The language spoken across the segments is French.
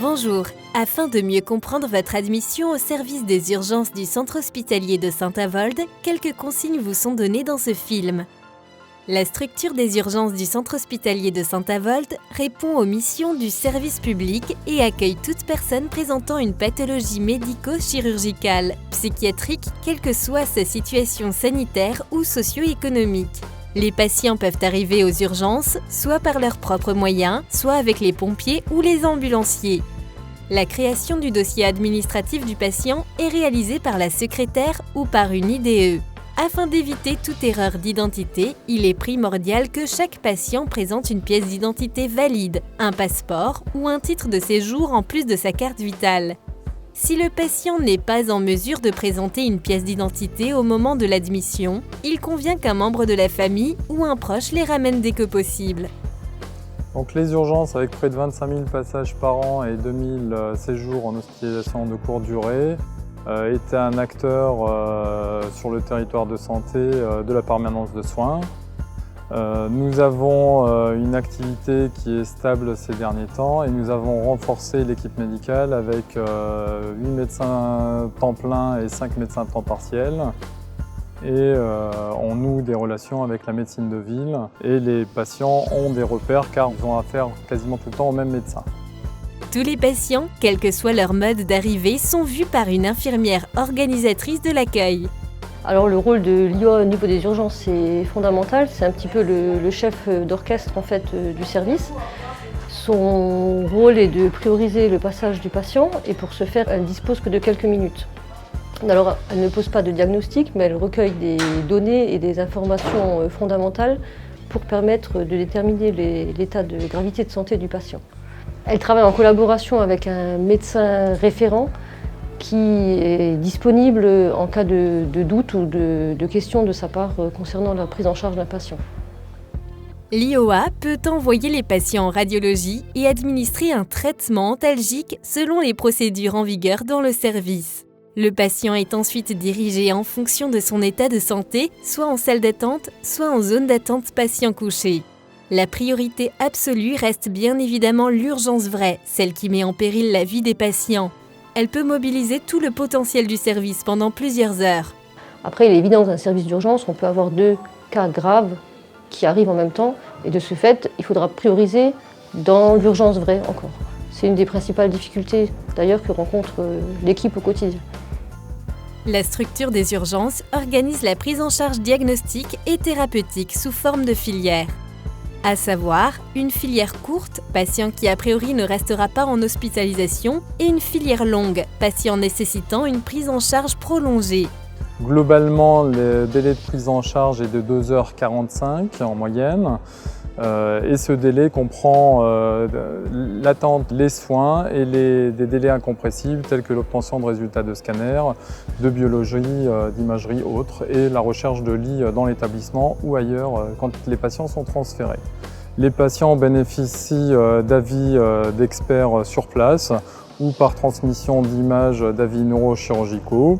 Bonjour, afin de mieux comprendre votre admission au service des urgences du centre hospitalier de Saint-Avold, quelques consignes vous sont données dans ce film. La structure des urgences du centre hospitalier de Saint-Avold répond aux missions du service public et accueille toute personne présentant une pathologie médico-chirurgicale, psychiatrique, quelle que soit sa situation sanitaire ou socio-économique. Les patients peuvent arriver aux urgences, soit par leurs propres moyens, soit avec les pompiers ou les ambulanciers. La création du dossier administratif du patient est réalisée par la secrétaire ou par une IDE. Afin d'éviter toute erreur d'identité, il est primordial que chaque patient présente une pièce d'identité valide, un passeport ou un titre de séjour en plus de sa carte vitale. Si le patient n'est pas en mesure de présenter une pièce d'identité au moment de l'admission, il convient qu'un membre de la famille ou un proche les ramène dès que possible. Donc les urgences, avec près de 25 000 passages par an et 2000 séjours en hospitalisation de courte durée, était un acteur sur le territoire de santé de la permanence de soins. Nous avons une activité qui est stable ces derniers temps et nous avons renforcé l'équipe médicale avec 8 médecins temps plein et 5 médecins temps partiel. Et on noue des relations avec la médecine de ville et les patients ont des repères car ils ont affaire quasiment tout le temps au même médecin. Tous les patients, quel que soit leur mode d'arrivée, sont vus par une infirmière organisatrice de l'accueil. Alors le rôle de l'IA au niveau des urgences est fondamental, c'est un petit peu le chef d'orchestre en fait, du service. Son rôle est de prioriser le passage du patient et pour ce faire, elle ne dispose que de quelques minutes. Alors elle ne pose pas de diagnostic, mais elle recueille des données et des informations fondamentales pour permettre de déterminer l'état de gravité de santé du patient. Elle travaille en collaboration avec un médecin référent qui est disponible en cas de doute ou de questions de sa part concernant la prise en charge d'un patient. L'IOA peut envoyer les patients en radiologie et administrer un traitement antalgique selon les procédures en vigueur dans le service. Le patient est ensuite dirigé en fonction de son état de santé, soit en salle d'attente, soit en zone d'attente patient couché. La priorité absolue reste bien évidemment l'urgence vraie, celle qui met en péril la vie des patients. Elle peut mobiliser tout le potentiel du service pendant plusieurs heures. Après, il est évident que dans un service d'urgence, on peut avoir 2 cas graves qui arrivent en même temps. Et de ce fait, il faudra prioriser dans l'urgence vraie encore. C'est une des principales difficultés d'ailleurs que rencontre l'équipe au quotidien. La structure des urgences organise la prise en charge diagnostique et thérapeutique sous forme de filières. À savoir, une filière courte, patient qui a priori ne restera pas en hospitalisation, et une filière longue, patient nécessitant une prise en charge prolongée. Globalement, le délai de prise en charge est de 2h45 en moyenne. Et ce délai comprend l'attente, les soins et des délais incompressibles tels que l'obtention de résultats de scanner, de biologie, d'imagerie autres et la recherche de lits dans l'établissement ou ailleurs quand les patients sont transférés. Les patients bénéficient d'avis d'experts sur place ou par transmission d'images d'avis neurochirurgicaux.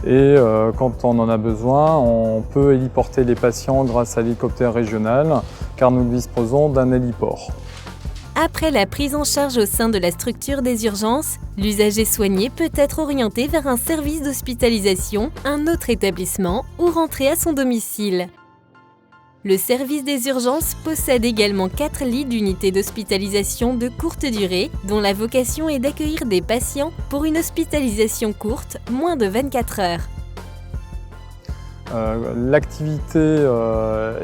Et quand on en a besoin, on peut héliporter les patients grâce à l'hélicoptère régional, car nous disposons d'un héliport. Après la prise en charge au sein de la structure des urgences, l'usager soigné peut être orienté vers un service d'hospitalisation, un autre établissement ou rentrer à son domicile. Le service des urgences possède également 4 lits d'unités d'hospitalisation de courte durée, dont la vocation est d'accueillir des patients pour une hospitalisation courte, moins de 24 heures. L'activité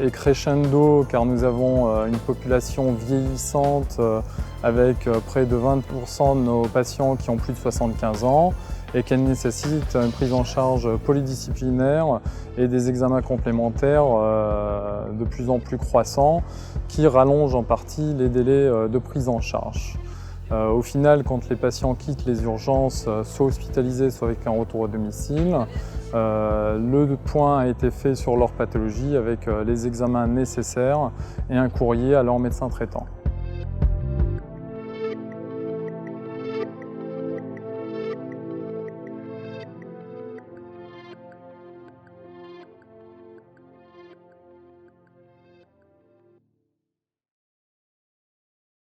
est crescendo car nous avons une population vieillissante avec près de 20% de nos patients qui ont plus de 75 ans et qu'elle nécessite une prise en charge polydisciplinaire et des examens complémentaires de plus en plus croissants qui rallongent en partie les délais de prise en charge. Au final, quand les patients quittent les urgences, soit hospitalisés, soit avec un retour à domicile, le point a été fait sur leur pathologie avec les examens nécessaires et un courrier à leur médecin traitant.